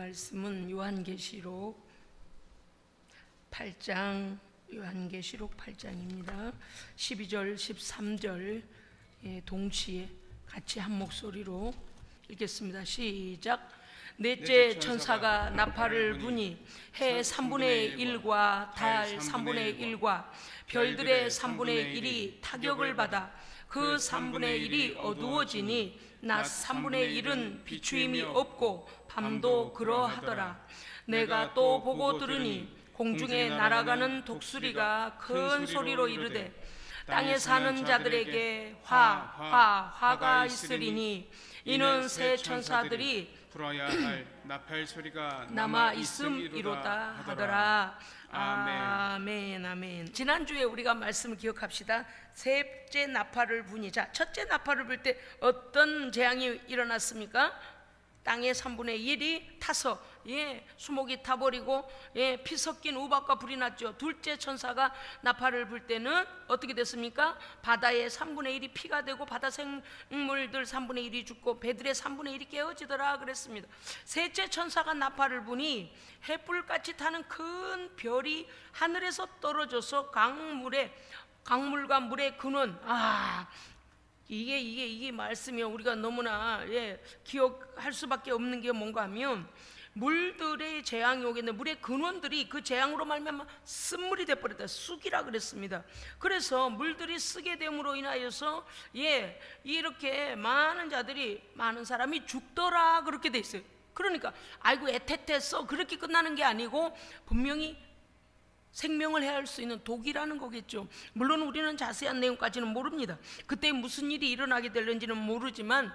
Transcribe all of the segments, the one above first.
말씀은 요한계시록 8장, 요한계시록 8장입니다. 12절, 13절 동시에 같이 한 목소리로 읽겠습니다. 시작. 넷째 천사가 나팔을 부니 해 3분의 1과 달 3분의 1과 별들의 3분의 1이 타격을 받아 그 3분의 1이 어두워지니 낮 3분의 1은 비추임이 없고 밤도 그러하더라. 내가 또 보고 들으니 공중에 날아가는 독수리가 큰 소리로 이르되 땅에 사는 자들에게 화가 있으리니 이는 새 천사들이 불어야 할 나팔 소리가 남아 있음이로다 하더라. 아멘, 아멘. 지난주에 우리가 말씀을 기억합시다. 셋째 나팔을 부니, 자, 첫째 나팔을 불 때 어떤 재앙이 일어났습니까? 땅의 3분의 1이 타서 수목이 타버리고 피 섞인 우박과 불이 났죠. 둘째 천사가 나팔을 불 때는 어떻게 됐습니까? 바다의 3분의 1이 피가 되고 바다 생물들 3분의 1이 죽고 배들의 3분의 1이 깨어지더라 그랬습니다. 셋째 천사가 나팔을 부니 햇불같이 타는 큰 별이 하늘에서 떨어져서 강물과 물의 근원, 이게 말씀이요. 우리가 너무나 기억할 수밖에 없는 게 뭔가 하면 물들의 재앙이 오겠는데 물의 근원들이 그 재앙으로 말미암아 쓴물이 돼버렸다. 쑥이라 그랬습니다. 그래서 물들이 쓰게 됨으로 인하여서 이렇게 많은 사람이 죽더라 그렇게 돼 있어요. 그러니까 아이고 애태태서 그렇게 끝나는 게 아니고 분명히 생명을 해할 수 있는 독이라는 거겠죠. 물론 우리는 자세한 내용까지는 모릅니다. 그때 무슨 일이 일어나게 될는지는 모르지만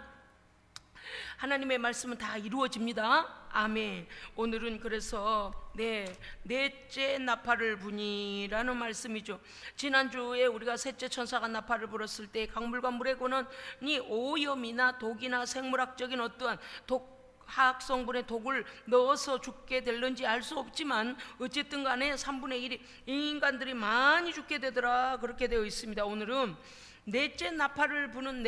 하나님의 말씀은 다 이루어집니다. 아멘. 오늘은 그래서 넷째 나팔을 부니라는 말씀이죠. 지난주에 우리가 셋째 천사가 나팔을 불었을 때 강물과 물의 근원이 오염이나 독이나 생물학적인 어떠한 화학 성분의 독을 넣어서 죽게 될는지 알 수 없지만 어쨌든 간에 3분의 1이 인간들이 많이 죽게 되더라 그렇게 되어 있습니다. 오늘은 넷째 나팔을 부는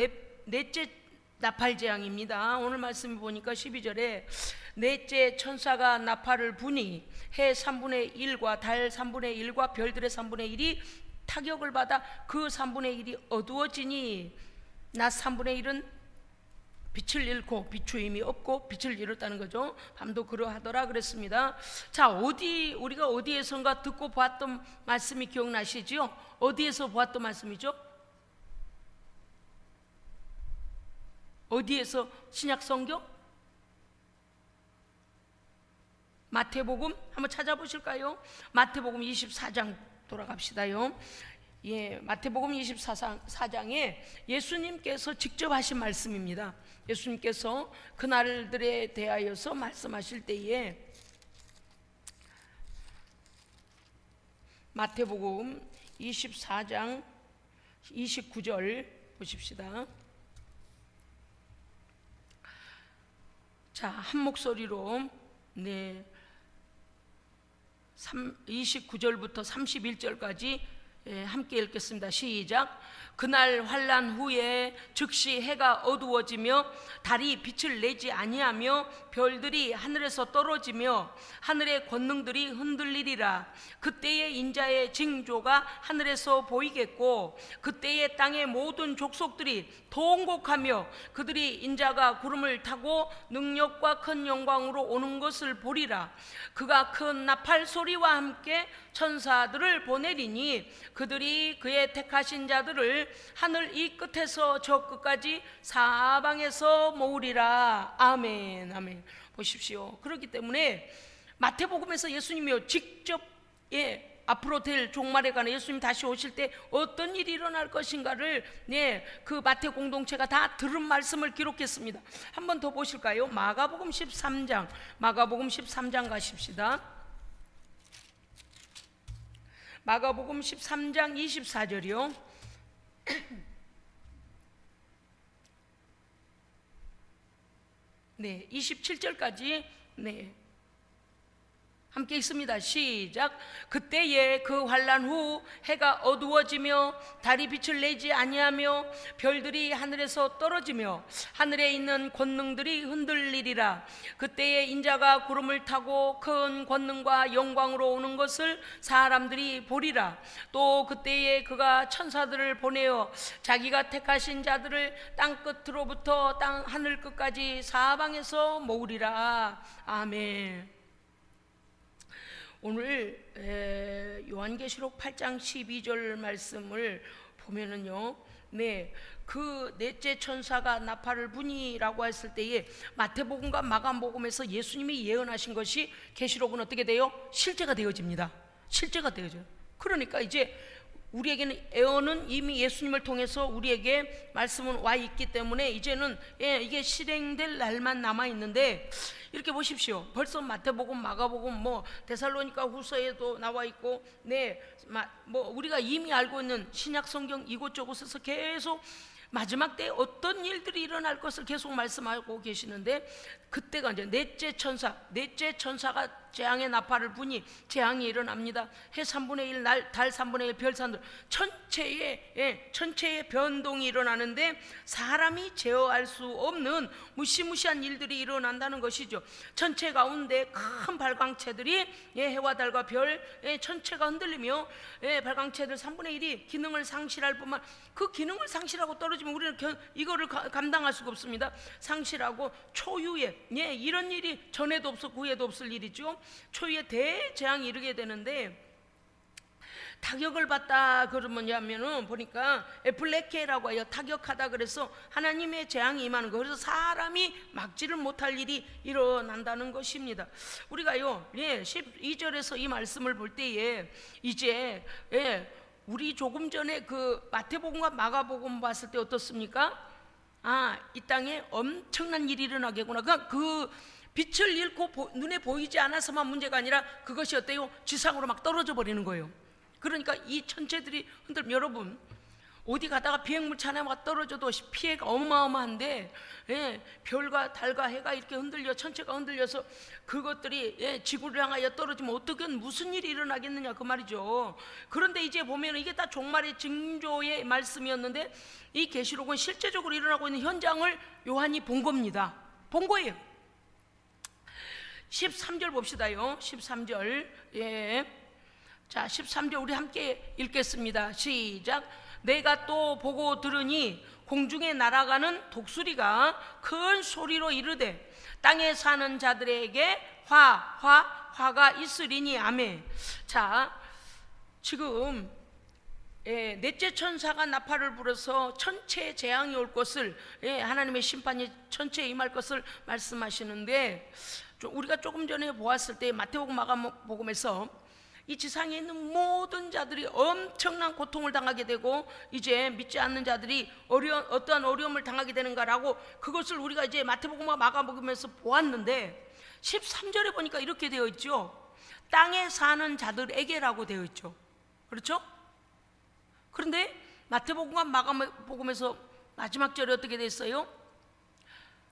넷째 나팔 재앙입니다. 오늘 말씀 보니까 12절에 넷째 천사가 나팔을 부니 해 3분의 1과 달 3분의 1과 별들의 3분의 1이 타격을 받아 그 3분의 1이 어두워지니 낮 3분의 1은 빛을 잃고 비추임이 없고 빛을 잃었다는 거죠. 밤도 그러하더라 그랬습니다. 자, 우리가 어디에선가 듣고 보았던 말씀이 기억나시죠? 어디에서 보았던 말씀이죠? 어디에서? 신약 성경? 마태복음 한번 찾아보실까요? 마태복음 24장 돌아갑시다요. 마태복음 24장에 예수님께서 직접 하신 말씀입니다. 예수님께서 그날들에 대하여서 말씀하실 때에 마태복음 24장 29절 보십시다. 자, 한 목소리로 29절부터 31절까지 함께 읽겠습니다. 시작. 그날 환난 후에 즉시 해가 어두워지며 달이 빛을 내지 아니하며 별들이 하늘에서 떨어지며 하늘의 권능들이 흔들리리라. 그때의 인자의 징조가 하늘에서 보이겠고 그때의 땅의 모든 족속들이 통곡하며 그들이 인자가 구름을 타고 능력과 큰 영광으로 오는 것을 보리라. 그가 큰 나팔 소리와 함께 천사들을 보내리니 그들이 그의 택하신 자들을 하늘 이 끝에서 저 끝까지 사방에서 모으리라. 아멘, 아멘. 보십시오. 그렇기 때문에 마태복음에서 예수님이요 직접 앞으로 될 종말에 관해 예수님 다시 오실 때 어떤 일이 일어날 것인가를 그 마태 공동체가 다 들은 말씀을 기록했습니다. 한 번 더 보실까요? 마가복음 13장 가십시다. 마가복음 13장 24절이요. 27절까지 함께 있습니다. 시작. 그때에 그 환난 후 해가 어두워지며 달이 빛을 내지 아니하며 별들이 하늘에서 떨어지며 하늘에 있는 권능들이 흔들리리라. 그때에 인자가 구름을 타고 큰 권능과 영광으로 오는 것을 사람들이 보리라. 또 그때에 그가 천사들을 보내어 자기가 택하신 자들을 땅 끝으로부터 땅 하늘 끝까지 사방에서 모으리라. 아멘. 오늘 요한계시록 8장 12절 말씀을 보면은요, 그 넷째 천사가 나팔을 부니라고 했을 때에 마태복음과 마가복음에서 예수님이 예언하신 것이 계시록은 어떻게 돼요? 실제가 되어집니다. 실제가 되어져요. 그러니까 이제 우리에게는 예언은 이미 예수님을 통해서 우리에게 말씀은 와 있기 때문에 이제는 이게 실행될 날만 남아 있는데, 이렇게 보십시오. 벌써 마태복음, 마가복음, 뭐 데살로니가 후서에도 나와 있고, 뭐 우리가 이미 알고 있는 신약 성경 이곳저곳에서 계속 마지막 때 어떤 일들이 일어날 것을 계속 말씀하고 계시는데, 그때가 이제 넷째 천사가 재앙의 나팔을 부니 재앙이 일어납니다. 해 3분의 1, 달 3분의 1, 별 3분의 1, 천체의 변동이 일어나는데 사람이 제어할 수 없는 무시무시한 일들이 일어난다는 것이죠. 천체 가운데 큰 발광체들이 해와 달과 별, 천체가 흔들리며 발광체들 3분의 1이 기능을 상실할 뿐만, 그 기능을 상실하고 떨어지면 우리는 이거를 감당할 수가 없습니다. 상실하고 초유의 이런 일이 전에도 없었고 후에도 없을 일이죠. 초유의 대재앙이 이르게 되는데, 타격을 받다 그러면 뭐냐면은 보니까 에플레케라고 해요. 타격하다 그래서 하나님의 재앙이 임하는 거. 그래서 사람이 막지를 못할 일이 일어난다는 것입니다. 우리가요 12절에서 이 말씀을 볼 때에 이제 우리 조금 전에 그 마태복음과 마가복음 봤을 때 어떻습니까? 이 땅에 엄청난 일이 일어나겠구나. 그 빛을 잃고 눈에 보이지 않아서만 문제가 아니라 그것이 어때요? 지상으로 막 떨어져 버리는 거예요. 그러니까 이 천체들이 여러분 어디 가다가 비행물체 하나가 떨어져도 피해가 어마어마한데, 별과 달과 해가 이렇게 흔들려, 천체가 흔들려서 그것들이 지구를 향하여 떨어지면 어떻게 무슨 일이 일어나겠느냐 그 말이죠. 그런데 이제 보면 이게 다 종말의 징조의 말씀이었는데, 이 계시록은 실제적으로 일어나고 있는 현장을 요한이 본 겁니다. 본 거예요. 13절 봅시다요. 13절. 자, 13절 우리 함께 읽겠습니다. 시작. 내가 또 보고 들으니 공중에 날아가는 독수리가 큰 소리로 이르되 땅에 사는 자들에게 화가 있으리니. 아멘. 자, 지금 넷째 천사가 나팔을 불어서 천체에 재앙이 올 것을, 하나님의 심판이 천체에 임할 것을 말씀하시는데, 우리가 조금 전에 보았을 때 마태복음, 마가복음에서 이 지상에 있는 모든 자들이 엄청난 고통을 당하게 되고 이제 믿지 않는 자들이 어떠한 어려움을 당하게 되는가라고, 그것을 우리가 이제 마태복음과 마가복음에서 보았는데 13절에 보니까 이렇게 되어 있죠. 땅에 사는 자들에게라고 되어 있죠. 그렇죠? 그런데 마태복음과 마가복음에서 마지막 절에 어떻게 됐어요?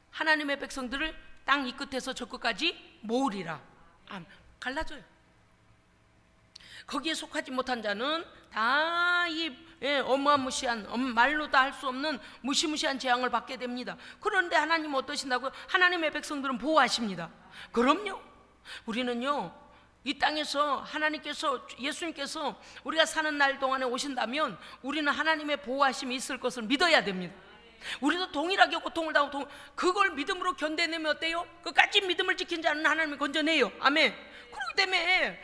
하나님의 백성들을 땅 이 끝에서 저 끝까지 모으리라. 갈라져요. 거기에 속하지 못한 자는 다 이 어마무시한, 말로 다 할 수 없는 무시무시한 재앙을 받게 됩니다. 그런데 하나님은 어떠신다고요? 하나님의 백성들은 보호하십니다. 그럼요. 우리는요 이 땅에서 하나님께서, 예수님께서 우리가 사는 날 동안에 오신다면 우리는 하나님의 보호하심이 있을 것을 믿어야 됩니다. 우리도 동일하게 고통을 당하고 그걸 믿음으로 견뎌내면 어때요? 끝까지 믿음을 지킨 자는 하나님이 건져내요. 아멘. 그렇기 때문에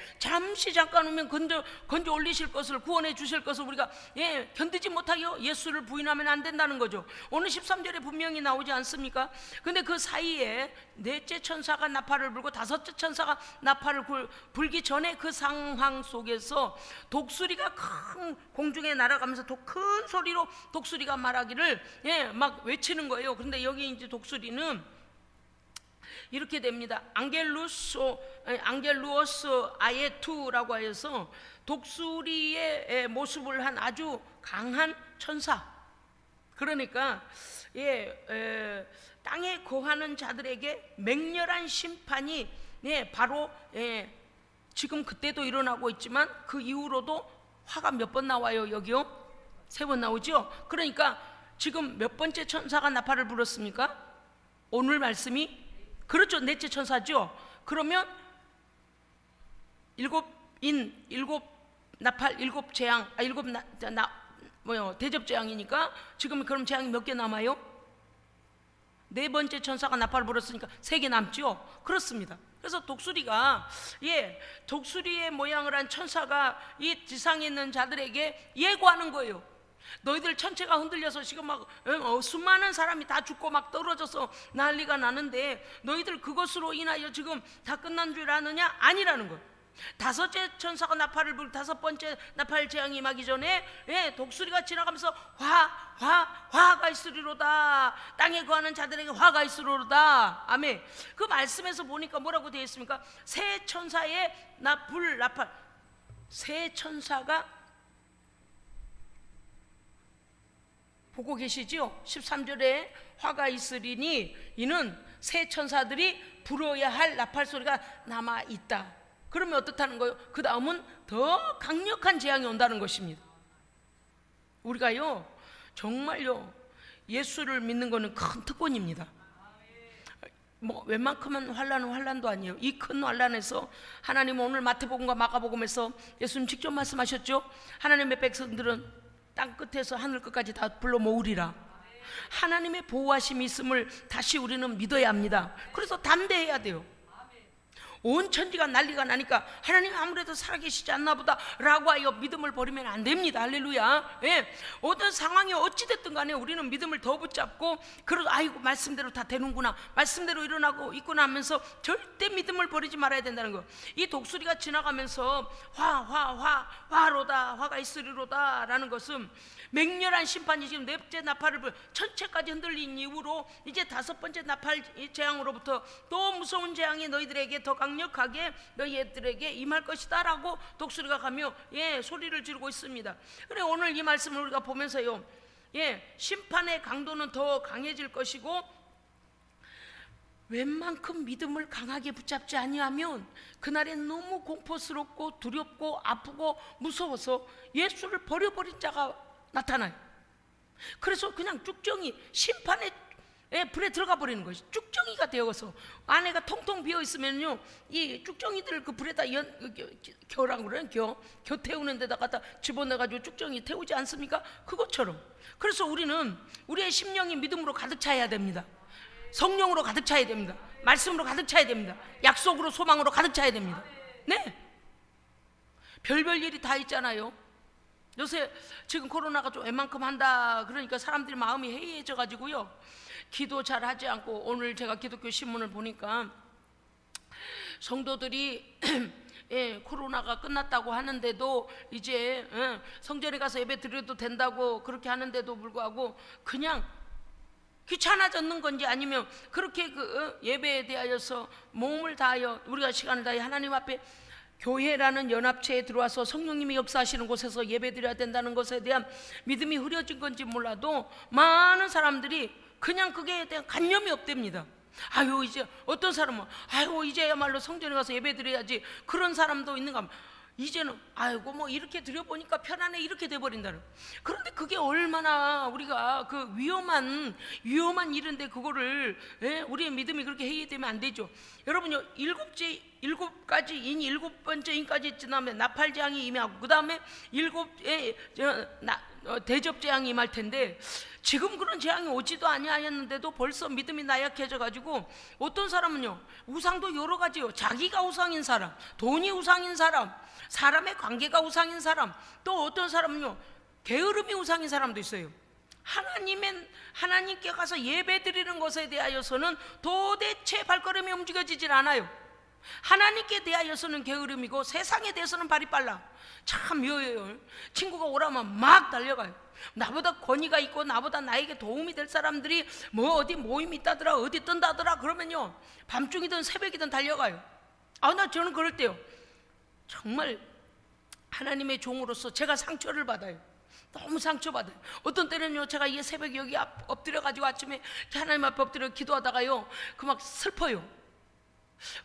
잠깐 오면 건져 올리실 것을, 구원해 주실 것을 우리가 견디지 못하게 예수를 부인하면 안 된다는 거죠. 오늘 13절에 분명히 나오지 않습니까? 근데 그 사이에 넷째 천사가 나팔을 불고 다섯째 천사가 나팔을 불기 전에 그 상황 속에서 독수리가 큰 공중에 날아가면서 큰 소리로 독수리가 말하기를 막 외치는 거예요. 그런데 여기 이제 독수리는 이렇게 됩니다. 앙겔루오스 아예투라고 해서 독수리의 모습을 한 아주 강한 천사. 그러니까 땅에 거하는 자들에게 맹렬한 심판이 바로 지금 그때도 일어나고 있지만 그 이후로도 화가 몇 번 나와요? 여기요? 3번 나오죠? 그러니까 지금 몇 번째 천사가 나팔을 불었습니까? 오늘 말씀이 그렇죠, 넷째 천사죠. 그러면 7인 7나팔 7재앙 대접재앙이니까 지금 그럼 재앙이 몇 개 남아요? 4번째 천사가 나팔을 불었으니까 3개 남죠. 그렇습니다. 그래서 독수리가 독수리의 모양을 한 천사가 이 지상에 있는 자들에게 예고하는 거예요. 너희들 천체가 흔들려서 지금 막 수많은 사람이 다 죽고 막 떨어져서 난리가 나는데 너희들 그것으로 인하여 지금 다 끝난 줄 아느냐? 아니라는 거예요. 5째 천사가 나팔을 불 5번째 나팔 재앙이 임하기 전에 독수리가 지나가면서 화가 있으리로다. 땅에 거하는 자들에게 화가 있으리로다. 아멘. 그 말씀에서 보니까 뭐라고 되어 있습니까? 새 천사의 나팔, 새 천사가 보고 계시죠? 13절에 화가 있으리니 이는 새 천사들이 불어야 할 나팔 소리가 남아 있다. 그러면 어떻다는 거예요? 그 다음은 더 강력한 재앙이 온다는 것입니다. 우리가요 정말요 예수를 믿는 것은 큰 특권입니다. 뭐 웬만큼은 환란은 환란도 아니에요. 이 큰 환란에서 하나님은 오늘 마태복음과 마가복음에서 예수님 직접 말씀하셨죠. 하나님의 백성들은 땅 끝에서 하늘 끝까지 다 불러 모으리라. 하나님의 보호하심이 있음을 다시 우리는 믿어야 합니다. 그래서 담대해야 돼요. 온 천지가 난리가 나니까 하나님 아무래도 살아계시지 않나 보다 라고 하여 믿음을 버리면 안 됩니다. 할렐루야. 어떤 상황이 어찌됐든 간에 우리는 믿음을 더 붙잡고 아이고 말씀대로 다 되는구나, 말씀대로 일어나고 있구나 하면서 절대 믿음을 버리지 말아야 된다는 거. 이 독수리가 지나가면서 화로다, 화가 있으리로다 라는 것은 맹렬한 심판이 지금 4번째 나팔을 천체까지 흔들린 이후로 이제 5번째 나팔 재앙으로부터 또 무서운 재앙이 너희들에게 더 강력하게 너희들에게 임할 것이다 라고 독수리가 가며 소리를 지르고 있습니다. 그래 오늘 이 말씀을 우리가 보면서요 심판의 강도는 더 강해질 것이고 웬만큼 믿음을 강하게 붙잡지 아니하면 그날엔 너무 공포스럽고 두렵고 아프고 무서워서 예수를 버려버린 자가 나타나요. 그래서 그냥 쭉정이 심판의 불에 들어가 버리는 것이 쭉정이가 되어서 안에가 통통 비어 있으면요 이 쭉정이들 그 불에다 겨라고 그래요. 겨 태우는 데다 갖다 집어넣어가지고 쭉정이 태우지 않습니까? 그것처럼. 그래서 우리는 우리의 심령이 믿음으로 가득 차야 됩니다. 성령으로 가득 차야 됩니다. 말씀으로 가득 차야 됩니다. 약속으로 소망으로 가득 차야 됩니다. 네, 별별 일이 다 있잖아요. 요새 지금 코로나가 좀 웬만큼 한다 그러니까 사람들이 마음이 해이해져 가지고요 기도 잘 하지 않고, 오늘 제가 기독교 신문을 보니까 성도들이 코로나가 끝났다고 하는데도 이제 성전에 가서 예배 드려도 된다고 그렇게 하는데도 불구하고 그냥 귀찮아졌는 건지 아니면 그렇게 예배에 대하여서 몸을 다하여 우리가 시간을 다해 하나님 앞에 교회라는 연합체에 들어와서 성령님이 역사하시는 곳에서 예배드려야 된다는 것에 대한 믿음이 흐려진 건지 몰라도 많은 사람들이 그냥 그게 대한 관념이 없답니다. 아유 이제 어떤 사람은 아이고 이제야말로 성전에 가서 예배드려야지 그런 사람도 있는가. 이제는 아이고 뭐 이렇게 드려보니까 편안해 이렇게 돼버린다는. 그런데 그게 얼마나 우리가 그 위험한 일인데 그거를 우리의 믿음이 그렇게 해이되면 안 되죠. 여러분요 7번째 인까지 지나면 나팔재앙이 임하고 그 다음에 7의 대접재앙이 임할 텐데 지금 그런 재앙이 오지도 아니하였는데도 벌써 믿음이 나약해져 가지고 어떤 사람은요 우상도 여러 가지요. 자기가 우상인 사람, 돈이 우상인 사람, 사람의 관계가 우상인 사람, 또 어떤 사람은요 게으름이 우상인 사람도 있어요. 하나님께 가서 예배 드리는 것에 대하여서는 도대체 발걸음이 움직여지질 않아요. 하나님께 대하여서는 게으름이고 세상에 대해서는 발이 빨라. 참 묘해요. 친구가 오라면 막 달려가요. 나보다 권위가 있고 나보다 나에게 도움이 될 사람들이 뭐 어디 모임이 있다더라, 어디 뜬다더라 그러면요 밤중이든 새벽이든 달려가요. 저는 그럴 때요 정말 하나님의 종으로서 제가 상처를 받아요. 너무 상처받아요. 어떤 때는요 제가 이 새벽에 여기 엎드려가지고 아침에 하나님 앞에 엎드려 기도하다가요 그 막 슬퍼요.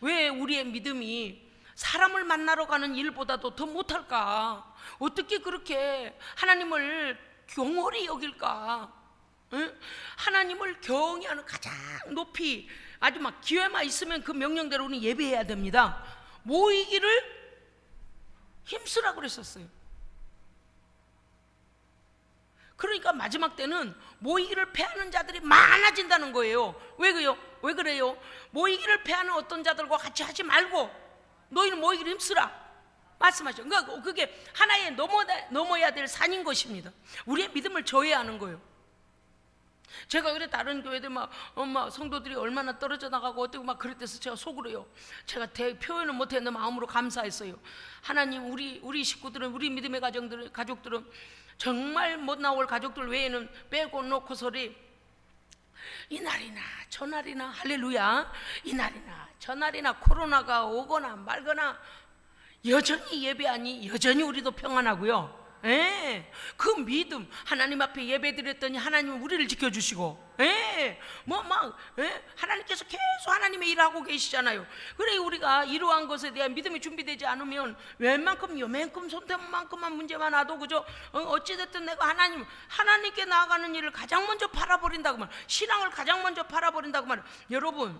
왜 우리의 믿음이 사람을 만나러 가는 일보다도 더 못할까? 어떻게 그렇게 하나님을 경홀히 여길까? 응? 하나님을 경외하는 가장 높이 아주 막 기회만 있으면 그 명령대로 우리는 예배해야 됩니다. 모이기를 힘쓰라고 그랬었어요. 그러니까 마지막 때는 모이기를 패하는 자들이 많아진다는 거예요. 왜 그래요? 왜 그래요? 모이기를 패하는 어떤 자들과 같이 하지 말고 너희는 모이기를 힘쓰라 말씀하죠. 그러니까 그게 하나의 넘어야 될 산인 것입니다. 우리의 믿음을 저해야 하는 거예요. 제가 그래 다른 교회들 막 엄마 성도들이 얼마나 떨어져 나가고 어떻게 막 그럴 때서 제가 속으로요. 제가 표현은 못했는데 마음으로 감사했어요. 하나님 우리 식구들은 우리 믿음의 가족들은 정말 못 나올 가족들 외에는 빼고 놓고서리 이날이나 저날이나 할렐루야 이날이나 저날이나 코로나가 오거나 말거나 여전히 예배하니 여전히 우리도 평안하고요. 예, 그 믿음 하나님 앞에 예배드렸더니 하나님은 우리를 지켜주시고 하나님께서 계속 하나님의 일하고 계시잖아요. 그래 우리가 이러한 것에 대한 믿음이 준비되지 않으면 웬만큼 요만큼 손대만큼만 문제만 와도 그죠? 어찌됐든 내가 하나님께 나아가는 일을 가장 먼저 팔아버린다고 말, 신앙을 가장 먼저 팔아버린다고 말. 여러분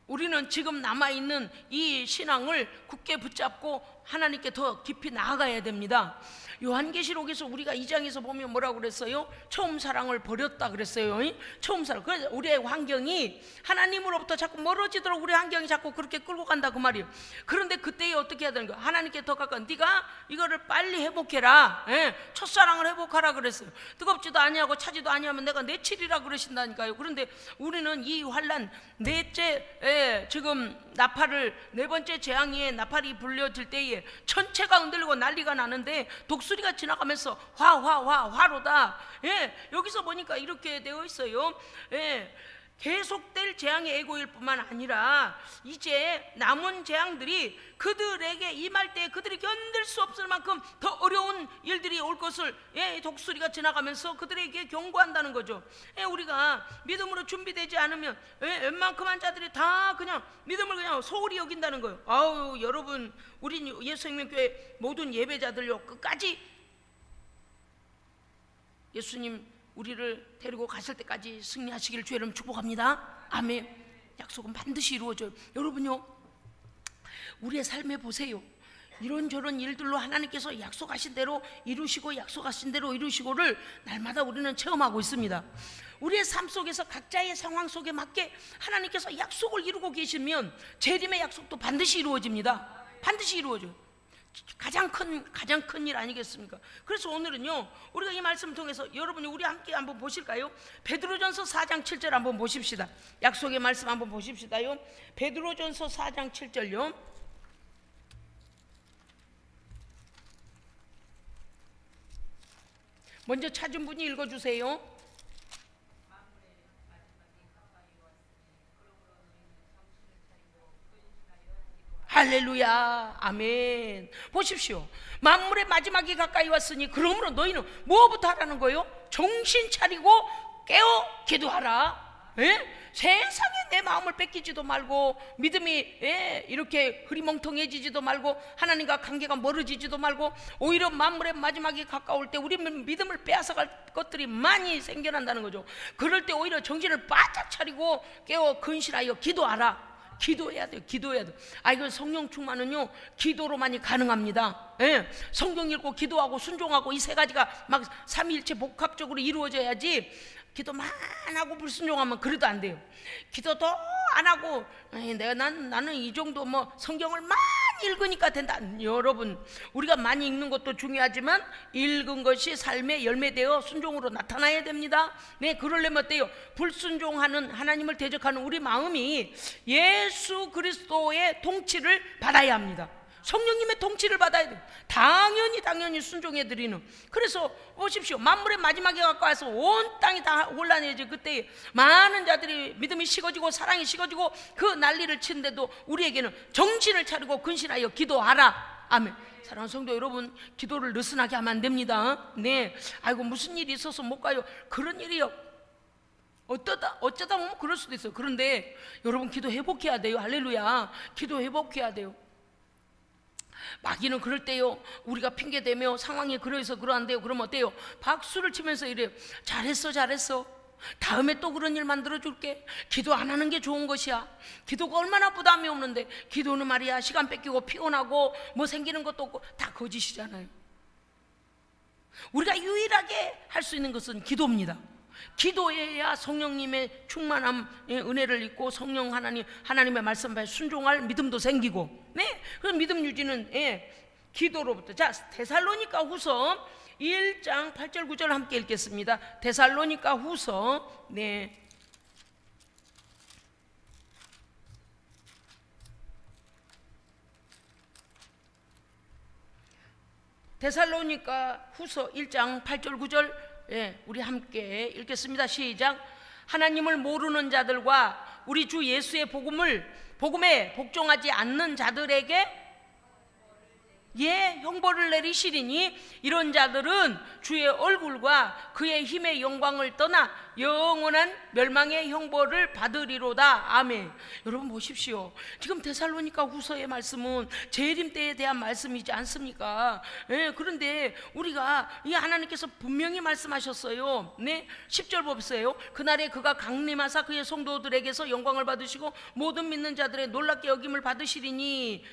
우리는 지금 남아있는 이 신앙을 굳게 붙잡고 하나님께 더 깊이 나아가야 됩니다. 요한계시록에서 우리가 2장에서 보면 뭐라고 그랬어요? 처음 사랑을 버렸다 그랬어요. 처음 사랑. 그래서 우리의 환경이 하나님으로부터 자꾸 멀어지도록 우리 환경이 자꾸 그렇게 끌고 간다 그 말이에요. 그런데 그때에 어떻게 해야 되는 거야? 하나님께 더 가까운 네가 이거를 빨리 회복해라. 첫사랑을 회복하라 그랬어요. 뜨겁지도 아니하고 차지도 아니하면 내가 내치리라 그러신다니까요. 그런데 우리는 이 환란 넷째 지금 나팔을 네 번째 재앙에 나팔이 불려질 때에 천체가 흔들리고 난리가 나는데 독수리가 지나가면서 화로다. 여기서 보니까 이렇게 되어 있어요. 계속될 재앙의 애고일 뿐만 아니라 이제 남은 재앙들이 그들에게 임할 때 그들이 견딜 수 없을 만큼 더 어려운 일들이 올 것을 독수리가 지나가면서 그들에게 경고한다는 거죠. 우리가 믿음으로 준비되지 않으면 웬만큼한 자들이 다 그냥 믿음을 그냥 소홀히 여긴다는 거예요. 아우 여러분 우리 예수생명교회 모든 예배자들요 끝까지 예수님 우리를 데리고 가실 때까지 승리하시기를 주의 이름 축복합니다. 아멘. 약속은 반드시 이루어져요. 여러분요 우리의 삶에 보세요. 이런저런 일들로 하나님께서 약속하신 대로 이루시고 약속하신 대로 이루시고를 날마다 우리는 체험하고 있습니다. 우리의 삶 속에서 각자의 상황 속에 맞게 하나님께서 약속을 이루고 계시면 재림의 약속도 반드시 이루어집니다. 반드시 이루어져요. 가장 큰 일 아니겠습니까? 그래서 오늘은요 우리가 이 말씀을 통해서 여러분이 우리 함께 한번 보실까요? 베드로전서 4장 7절 한번 보십시다. 약속의 말씀 한번 보십시다요. 베드로전서 4장 7절요. 먼저 찾은 분이 읽어주세요. 할렐루야 아멘. 보십시오. 만물의 마지막이 가까이 왔으니 그러므로 너희는 뭐부터 하라는 거예요? 정신 차리고 깨어 기도하라. 세상에 내 마음을 뺏기지도 말고 믿음이 이렇게 흐리멍텅해지지도 말고 하나님과 관계가 멀어지지도 말고 오히려 만물의 마지막이 가까울 때 우리 믿음을 빼앗아갈 것들이 많이 생겨난다는 거죠. 그럴 때 오히려 정신을 바짝 차리고 깨어 근신하여 기도하라. 기도해야 돼요. 기도해야 돼요. 이거 성령 충만은요 기도로만이 가능합니다. 성경 읽고 기도하고 순종하고 이 세 가지가 막 삼위일체 복합적으로 이루어져야지 기도만 하고 불순종하면 그래도 안 돼요. 기도 더 안 하고 나는 이 정도 뭐 성경을 많이 읽으니까 된다. 여러분 우리가 많이 읽는 것도 중요하지만 읽은 것이 삶의 열매되어 순종으로 나타나야 됩니다. 그러려면 어때요? 불순종하는 하나님을 대적하는 우리 마음이 예수 그리스도의 통치를 받아야 합니다. 성령님의 통치를 받아야 돼요. 당연히 순종해드리는. 그래서 보십시오. 만물의 마지막에 가까워서 온 땅이 다 혼란해져. 그때 많은 자들이 믿음이 식어지고 사랑이 식어지고 그 난리를 치는데도 우리에게는 정신을 차리고 근신하여 기도하라. 아멘. 사랑하는 성도 여러분, 기도를 느슨하게 하면 안 됩니다. 아이고 무슨 일이 있어서 못 가요. 그런 일이요 어쩌다 보면 그럴 수도 있어요. 그런데 여러분 기도 회복해야 돼요. 할렐루야. 기도 회복해야 돼요. 마귀는 그럴 때요, 우리가 핑계대며 상황이 그래서 그러한데요, 그러면 어때요? 박수를 치면서 이래요. 잘했어, 잘했어. 다음에 또 그런 일 만들어줄게. 기도 안 하는 게 좋은 것이야. 기도가 얼마나 부담이 없는데, 기도는 말이야 시간 뺏기고 피곤하고 뭐 생기는 것도 없고 다 거짓이잖아요. 우리가 유일하게 할 수 있는 것은 기도입니다. 기도해야 성령님의 충만함, 은혜를 입고 성령 하나님의 말씀에 순종할 믿음도 생기고, 네, 그 믿음 유지는 기도로부터. 자, 데살로니가 후서 1장 8절 9절 함께 읽겠습니다. 데살로니가 후서, 네, 데살로니가 후서 1장 8절 9절 우리 함께 읽겠습니다. 시작. 하나님을 모르는 자들과 우리 주 예수의 복음에 복종하지 않는 자들에게 형벌을 내리시리니 이런 자들은 주의 얼굴과 그의 힘의 영광을 떠나 영원한 멸망의 형벌을 받으리로다. 아멘. 여러분 보십시오. 지금 데살로니가 후서의 말씀은 재림 때에 대한 말씀이지 않습니까? 그런데 우리가 이 하나님께서 분명히 말씀하셨어요. 네, 10절 보세요. 그날에 그가 강림하사 그의 성도들에게서 영광을 받으시고 모든 믿는 자들의 놀랍게 여김을 받으시리니,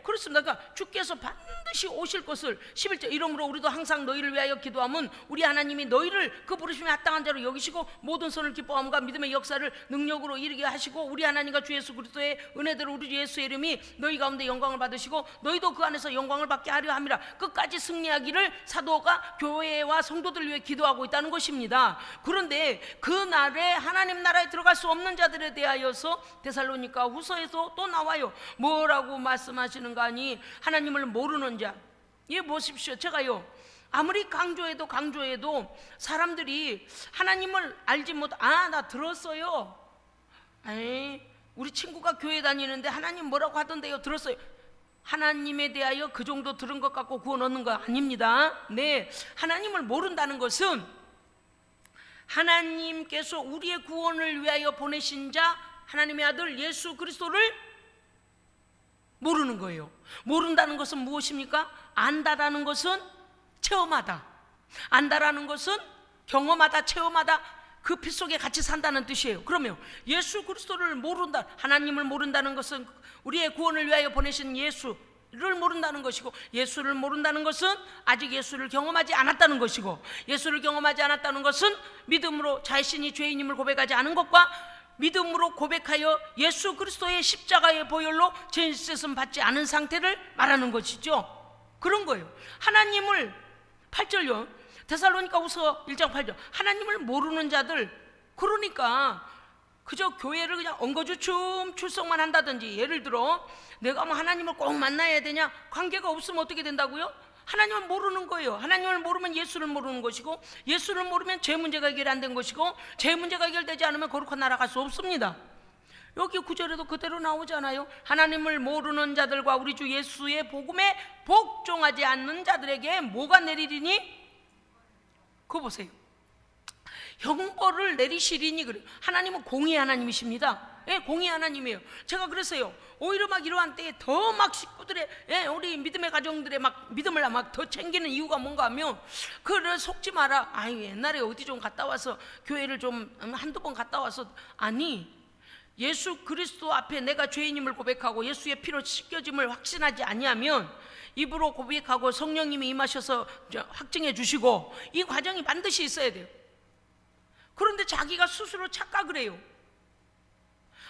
그렇습니다. 그러니까 주께서 반드시 오실 것을 11절 이러므로 우리도 항상 너희를 위하여 기도하면 우리 하나님이 너희를 그 부르심에 합당한 자로 여기시고 모든 선을 기뻐함과 믿음의 역사를 능력으로 이루게 하시고 우리 하나님과 주 예수 그리스도의 은혜대로 우리 주 예수의 이름이 너희 가운데 영광을 받으시고 너희도 그 안에서 영광을 받게 하려 함이라. 끝까지 승리하기를 사도가 교회와 성도들 위해 기도하고 있다는 것입니다. 그런데 그날에 하나님 나라에 들어갈 수 없는 자들에 대하여서 데살로니가 후서에서 또 나와요. 뭐라고 말씀하시는가 하니 하나님을 모르는 자. 보십시오. 제가요 아무리 강조해도 사람들이 하나님을 알지 못. 나 들었어요. 우리 친구가 교회 다니는데 하나님 뭐라고 하던데요. 들었어요. 하나님에 대하여 그 정도 들은 것 같고 구원 얻는 거 아닙니다. 네, 하나님을 모른다는 것은 하나님께서 우리의 구원을 위하여 보내신 자 하나님의 아들 예수 그리스도를 모르는 거예요. 모른다는 것은 무엇입니까? 안다라는 것은 체험하다. 안다라는 것은 경험하다, 체험하다, 그 피 속에 같이 산다는 뜻이에요. 그러면 예수 그리스도를 모른다, 하나님을 모른다는 것은 우리의 구원을 위하여 보내신 예수를 모른다는 것이고, 예수를 모른다는 것은 아직 예수를 경험하지 않았다는 것이고, 예수를 경험하지 않았다는 것은 믿음으로 자신이 죄인임을 고백하지 않은 것과 믿음으로 고백하여 예수 그리스도의 십자가의 보혈로 죄 씻음 받지 않은 상태를 말하는 것이죠. 그런 거예요. 하나님을 8절요 데살로니가 후서 1장 8절 하나님을 모르는 자들, 그러니까 그저 교회를 그냥 엉거주춤 출석만 한다든지, 예를 들어 내가 뭐 하나님을 꼭 만나야 되냐, 관계가 없으면 어떻게 된다고요? 하나님을 모르는 거예요. 하나님을 모르면 예수를 모르는 것이고, 예수를 모르면 죄 문제가 해결 안 된 것이고, 죄 문제가 해결되지 않으면 거룩한 나라 갈 수 없습니다. 여기 9절에도 그대로 나오잖아요. 하나님을 모르는 자들과 우리 주 예수의 복음에 복종하지 않는 자들에게 뭐가 내리리니? 그거 보세요. 형벌을 내리시리니. 그래요. 하나님은 공의 하나님이십니다. 공의 하나님이에요. 제가 그랬어요. 오히려 막 이러한 때에 더 막 식구들의, 우리 믿음의 가정들의 막 믿음을 막 더 챙기는 이유가 뭔가 하면, 그래 속지 마라. 옛날에 어디 좀 갔다 와서 교회를 좀 한두 번 갔다 와서. 아니, 예수 그리스도 앞에 내가 죄인임을 고백하고 예수의 피로 씻겨짐을 확신하지 아니하면, 입으로 고백하고 성령님이 임하셔서 확증해 주시고, 이 과정이 반드시 있어야 돼요. 그런데 자기가 스스로 착각을 해요.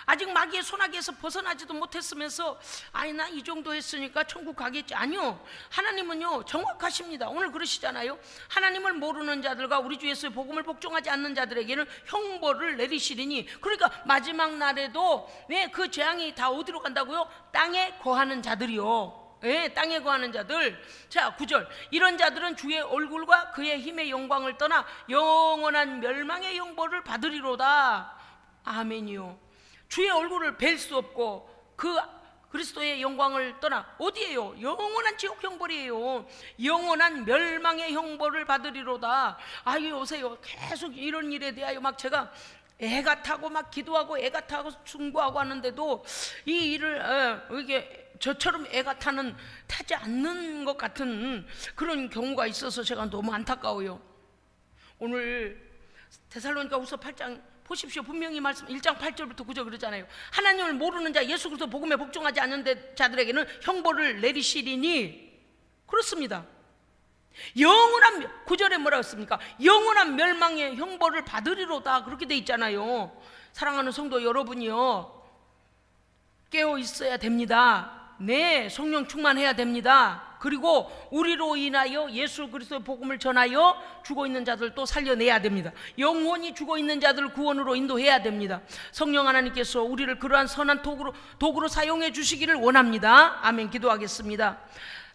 아직 마귀의 손아귀에서 벗어나지도 못했으면서 나 이 정도 했으니까 천국 가겠지. 아니요, 하나님은요 정확하십니다. 오늘 그러시잖아요. 하나님을 모르는 자들과 우리 주 예수의 복음을 복종하지 않는 자들에게는 형벌을 내리시리니. 그러니까 마지막 날에도 그 재앙이 다 어디로 간다고요? 땅에 거하는 자들이요. 땅에 거하는 자들. 자, 9절 이런 자들은 주의 얼굴과 그의 힘의 영광을 떠나 영원한 멸망의 형벌을 받으리로다. 아멘이요. 주의 얼굴을 뵐 수 없고 그 그리스도의 영광을 떠나 어디에요? 영원한 지옥 형벌이에요. 영원한 멸망의 형벌을 받으리로다. 오세요. 계속 이런 일에 대하여 막 제가 애가 타고 막 기도하고 애가 타고 충고하고 하는데도 이 일을 이게 저처럼 애가 타지 않는 것 같은 그런 경우가 있어서 제가 너무 안타까워요. 오늘 데살로니가후서 8장 보십시오. 분명히 말씀 1장 8절부터 9절 그러잖아요. 하나님을 모르는 자 예수 그리스도 복음에 복종하지 않는 자들에게는 형벌을 내리시리니, 그렇습니다. 영원한 9절에 뭐라고 했습니까? 영원한 멸망의 형벌을 받으리로다, 그렇게 돼 있잖아요. 사랑하는 성도 여러분이요, 깨어 있어야 됩니다. 네, 성령 충만해야 됩니다. 그리고 우리로 인하여 예수 그리스도의 복음을 전하여 죽어있는 자들 또 살려내야 됩니다. 영원히 죽어있는 자들을 구원으로 인도해야 됩니다. 성령 하나님께서 우리를 그러한 선한 도구로 사용해 주시기를 원합니다. 아멘. 기도하겠습니다.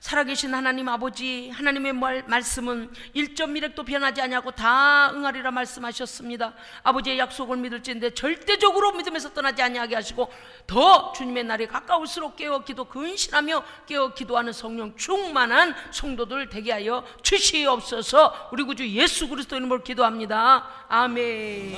살아계신 하나님 아버지, 하나님의 말씀은 1.1획도 변하지 아니하고 다 응하리라 말씀하셨습니다. 아버지의 약속을 믿을지인데 절대적으로 믿음에서 떠나지 아니하게 하시고 더 주님의 날이 가까울수록 깨어 기도 근신하며 깨어 기도하는 성령 충만한 성도들 되게 하여 주시옵소서. 우리 구주 예수 그리스도 이름으로 기도합니다. 아멘.